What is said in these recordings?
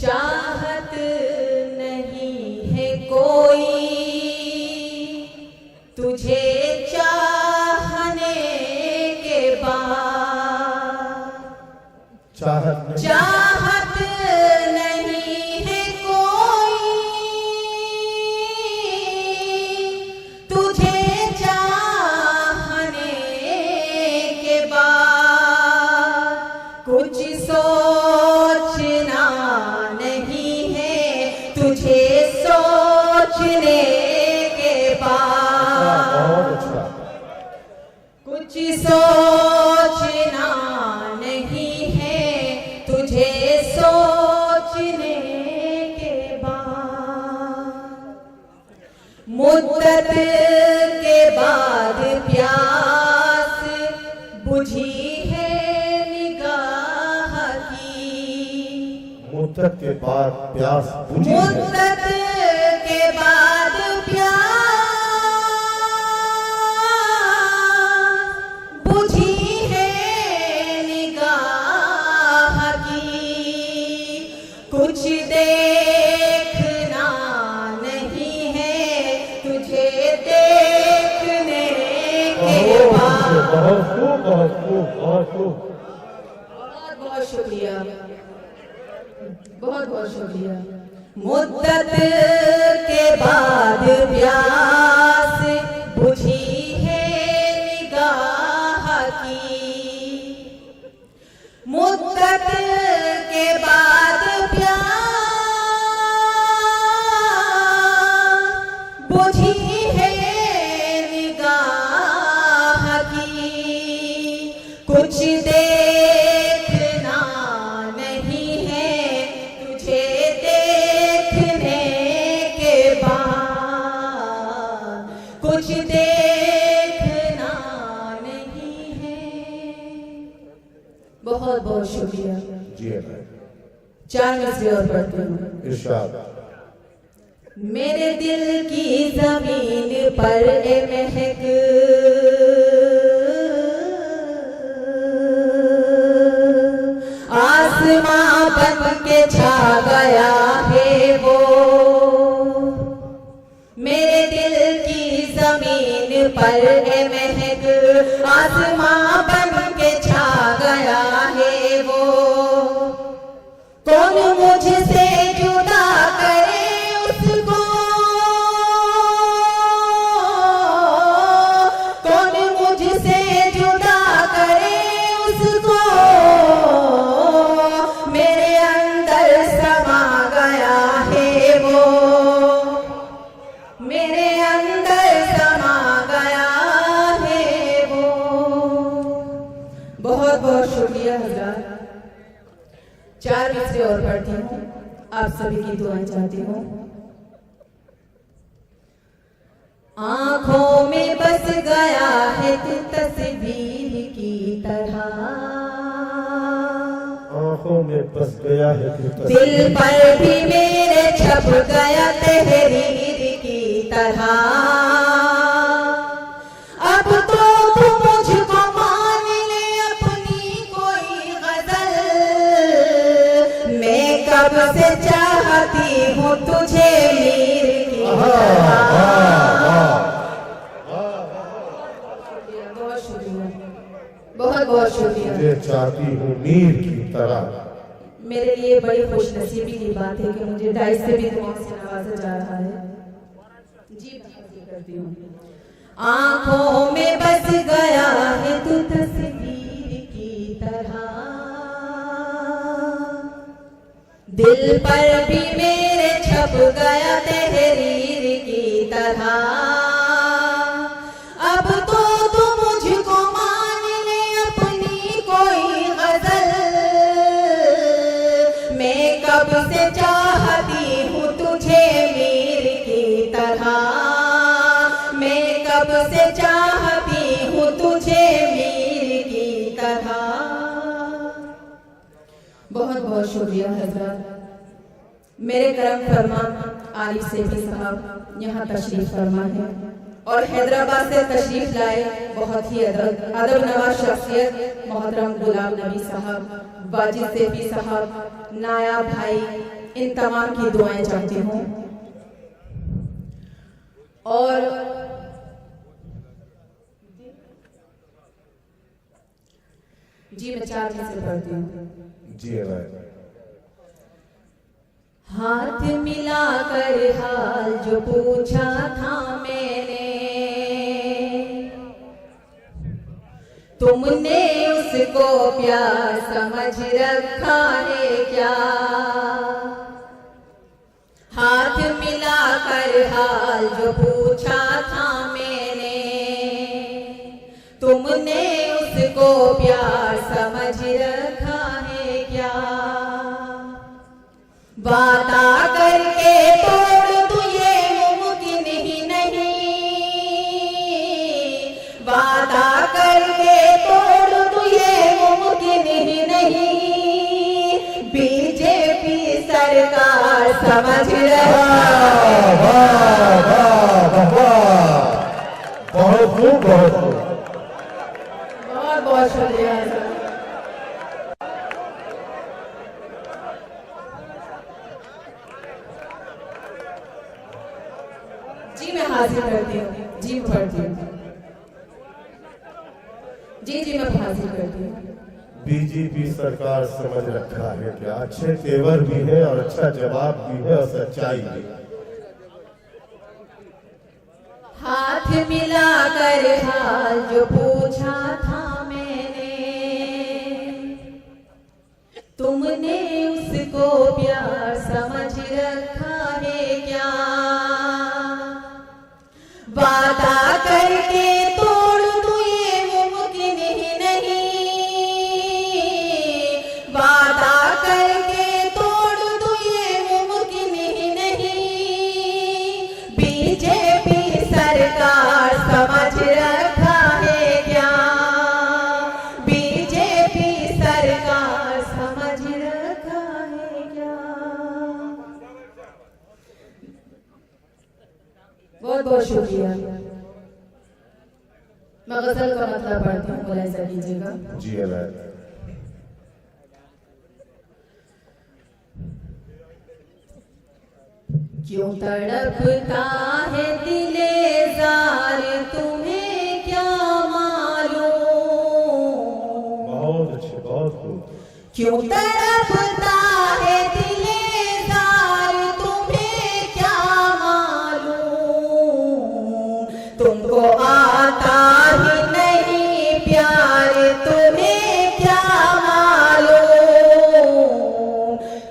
चाहत नहीं है कोई तुझे चाहने के बाद, चाहत नहीं है कोई तुझे चाहने के बाद, कुछ सोचना नहीं है तुझे सोचने के बाद, कुछ सोचना नहीं है तुझे सोचने के बाद, मुद्दत के बाद प्यास बुझी है निगाह की, मुद्दत के बाद प्यास बुझी है, मुद्दत के बाद प्यास बुझी है निगाह की, कुछ देखना नहीं है तुझे देखने के बाद। बहुत खूब, बहुत खूब, बहुत खूब। बहुत बहुत शुक्रिया, बहुत बहुत शुक्रिया। मुद्दत के बाद प्यास बुझी है निगाह की, मुद्दत के बाद प्यास बुझी है निगाह की, कुछ देखना नहीं है तुझे देखने के बाद, कुछ देखना नहीं है। बहुत बहुत शुक्रिया। जी है भाई। 4 मिसरे और पढ़ती हूँ। इरशाद। मेरे दिल की जमीन पर ए महक आसमां बन के छा गया है वो, मेरे दिल की जमीन पर ए महक आसमां बन के छा गया है वो, कौन मुझसे जुदा करे उसको, कौन मुझसे जुदा करे उसको, मेरे अंदर समा गया है वो, मेरे अंदर समा गया है वो। बहुत बहुत शुक्रिया हज़रात। 4 मिसरे और पढ़ती हूँ, आप सभी की दुआएं चाहती हूँ। आंखों में बस गया है तू तस्वीर की तरह, आंखों में बस गया है तू तस्वीर, दिल पर भी मेरे छप गया तहरीर की तरह, अब तो तू मुझको मान ले अपनी कोई गजल, मैं कब से चाहती हूँ तुझे मीर की तरह। बहुत शुक्रिया, बहुत बहुत शुक्रिया। मुझे चाहती हूँ मीर की तरह। मेरे लिए बड़ी खुशनसीबी की बात है कि मुझे डाइस से भी दुआओं से नवाजा जा रहा है। जी करती हूँ। आंखों में बस गया है तू तस्वीर की तरह, दिल पर भी मेरे छप गया तहरीर की तरह, अब तो तू मुझको मान ले अपनी कोई गजल, मैं कब से चाहती हूँ तुझे मीर की तरह, मैं कब से चाहती हूँ तुझे मीर की तरह। बहुत बहुत शुक्रिया हज़रात। मेरे करम फरमा आलिफ सेठी साहब यहाँ तशरीफ फरमा है और हैदराबाद से तशरीफ लाए बहुत ही अदब नवाज शख्सियत मोहतरम गुलाम नबी साहब, वाजिद सेठी साहब, नाया भाई, इन तमाम की दुआएं चाहती हूँ। और जी मैं 4 में से पढ़ती हूँ। जी अनायत। हाथ मिलाकर हाल जो पूछा था मैंने, तुमने उसको प्यार समझ रखा है क्या? हाथ मिलाकर हाल जो पूछा था मैंने, तुमने उसको प्यार समझ रखा है क्या? वादा करके तोड़ दूं ये मुमकिन ही नहीं, वादा करके तोड़ दूं ये मुमकिन ही नहीं, बीजेपी सरकार समझ रहा। बहुत खूब, बहुत खूब। बहुत बहुत शुक्रिया सर। जी मैं हाजिर करती हूँ। जी पढ़ती हूँ। जी मैं हाजिर करती हूँ। बीजेपी सरकार समझ रखा है क्या? अच्छे तेवर भी है और अच्छा जवाब भी है और सच्चाई भी। हाथ मिलाकर हाल जो पूछा था मैंने, तुमने उसको प्यार समझ रखा है क्या? वादा करके तोड़ दूं ये मुमकिन ही नहीं, वादा करके तोड़ दूं ये मुमकिन ही नहीं, बीजेपी सरकार समझ रखा है क्या? बीजेपी सरकार समझ रखा है क्या? बहुत बहुत शुक्रिया। मैं गजल का मतलब पढ़ती हूँ, मुलाहिजा कीजिएगा। जी अनायत। क्यों तड़पता है दिले जार, तुम्हें क्या मालूम? बहुत अच्छे, बहुत खूब। क्यों तड़पता है दिले जार, तुम्हें क्या मालूम? तुमको आता ही नहीं प्यार, तुम्हें क्या मालूम?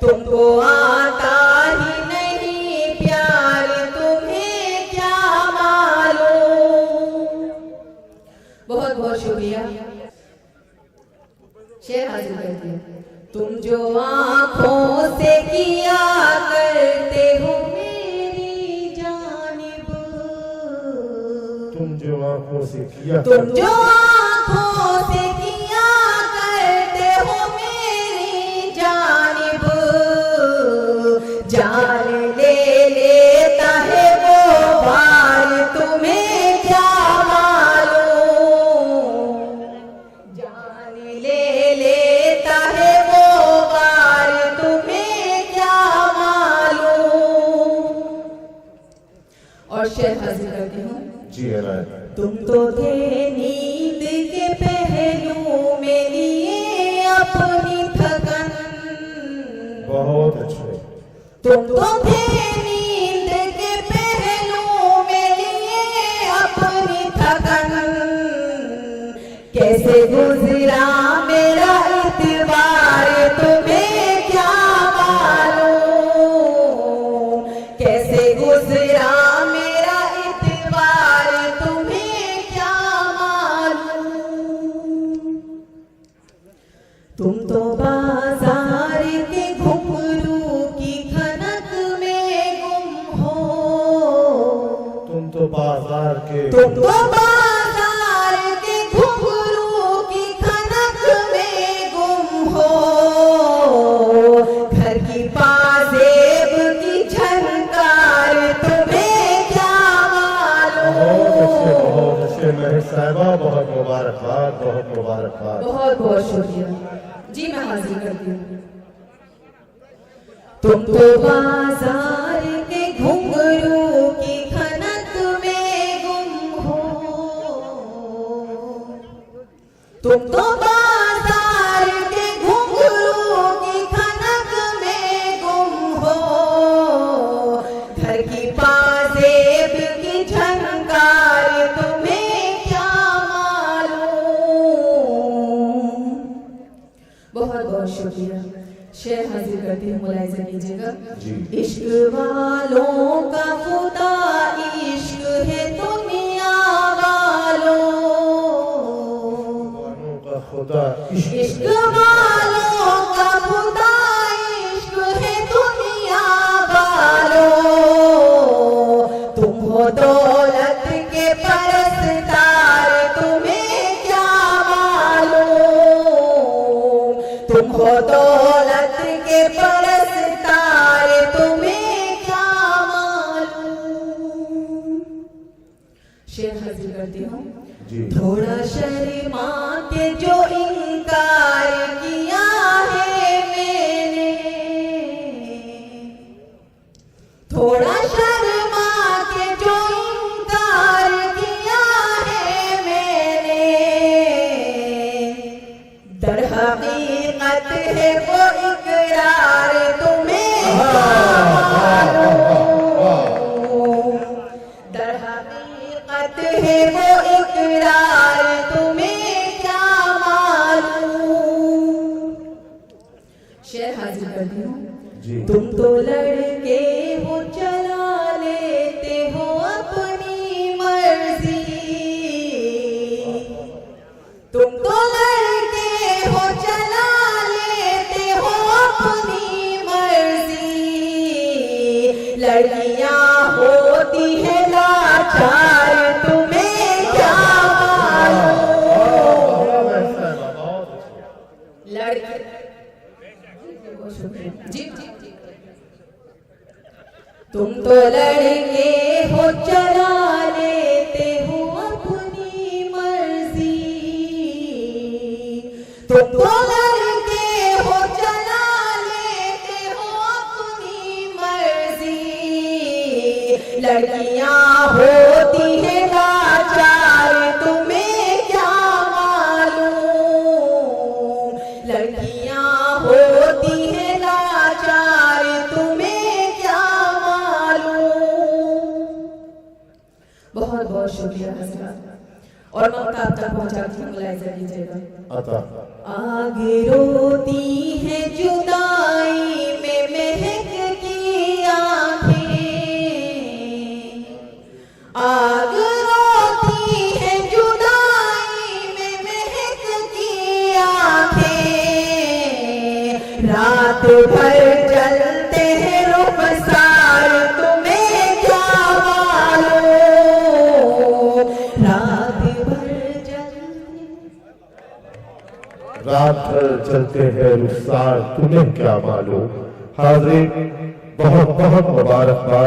तुमको आता ही नहीं प्यार, तुम्हें क्या मालूम? बहुत बहुत शुक्रिया। शेर हाजिर कर दिया। तुम जो आंखों से किया करते हो मेरी जानिब, तुम जो आंखों से किया, तुम जो आंखों से किया करते हो मेरी जानिब, जान ले लेता है वो बार, तुम्हें क्या मालूम? जान ले लेता है वो बार, तुम्हें क्या मालूम? और शेर हाजिर करती हूँ। जी अनायत। तुम तो थे नींद के पहलू में लिए अपनी थकन, बहुत अच्छे। तुम तो थे नींद के पहलू में लिए अपनी थकन, कैसे गुजरा मेरा इतवार, तुम्हें क्या मालूम? कैसे गुजरा मेरा इतवार, तुम्हें क्या मालूम? तुम तो बाजार के घुंघरू की खनक में गुम हो, तुम तो बाजार के, तुम तो बाजार के घुंघरू की खनक में गुम हो, घर की पाजेब की झनकार, तुम्हें क्या मालूम? बहुत अच्छे महक साहिबा, बहुत मुबारकबाद, बहुत मुबारकबाद। बहुत बहुत शुक्रिया। जी मैं हाजिर करती हूँ। तुम तो बाजार के घुंघरू की खनक में गुम हो, तुम तो बाजार के घुंघरू की खनक में गुम हो, घर की पाजेब की झनकार तुम्हें क्या मालूम। बहुत बहुत शुक्रिया। शेर हाजिर करती हूँ, मुलाहिजा कीजिएगा। इश्क वालों का खुदा इश्क है दुनिया वालों, खुदा इश्क वालों का खुदा इश्क है दुनिया वालों। तुम हो दौलत के परस्तार तुम्हें क्या मालूम, तुम हो दौलत के परस्तार तुम्हें क्या मालूम। शेर हाजिर करती हूँ। थोड़ा शर्मा के जो इनकार किया है मैंने, थोड़ा शर्मा के जो इनकार किया है मैंने, दर हकीकत है वो इकरार तुम्हें क्या मालूम, दर हकीकत है वो इकरार तुम्हें क्या मालूम। शेर हाजिर करती हूँ। तुम तो लड़के हो चला लेते हो अपनी मर्जी, तुम तो लड़के हो चला लेते हो अपनी मर्जी, लड़कियां होती है लाचार तुम्हें क्या मालूम, लड़के जी तुम तो लड़के हो चला लेते हो अपनी मर्जी, तुम तो लड़के हो चला लेते हो अपनी मर्जी, लड़कियां होती है लाचार तुम्हें क्या मालूम, लड़कियां होती है लाचार तुम्हें क्या मालूम। बहुत बहुत शुक्रिया हज़रात। और ममता आप तक पहुंचाती हूँ, मुलाहिजा कीजिएगा। आगे रोती है जुदाई में महक की आंखें, आग रोती है जुदाई में महक की आंखें, रात भर जलते हैं रुखसार तुम्हें क्या मालूम, रात भर चलते हैं रुखसार तुम्हें क्या मालूम। हाज़िर बहुत बहुत मुबारकबाद।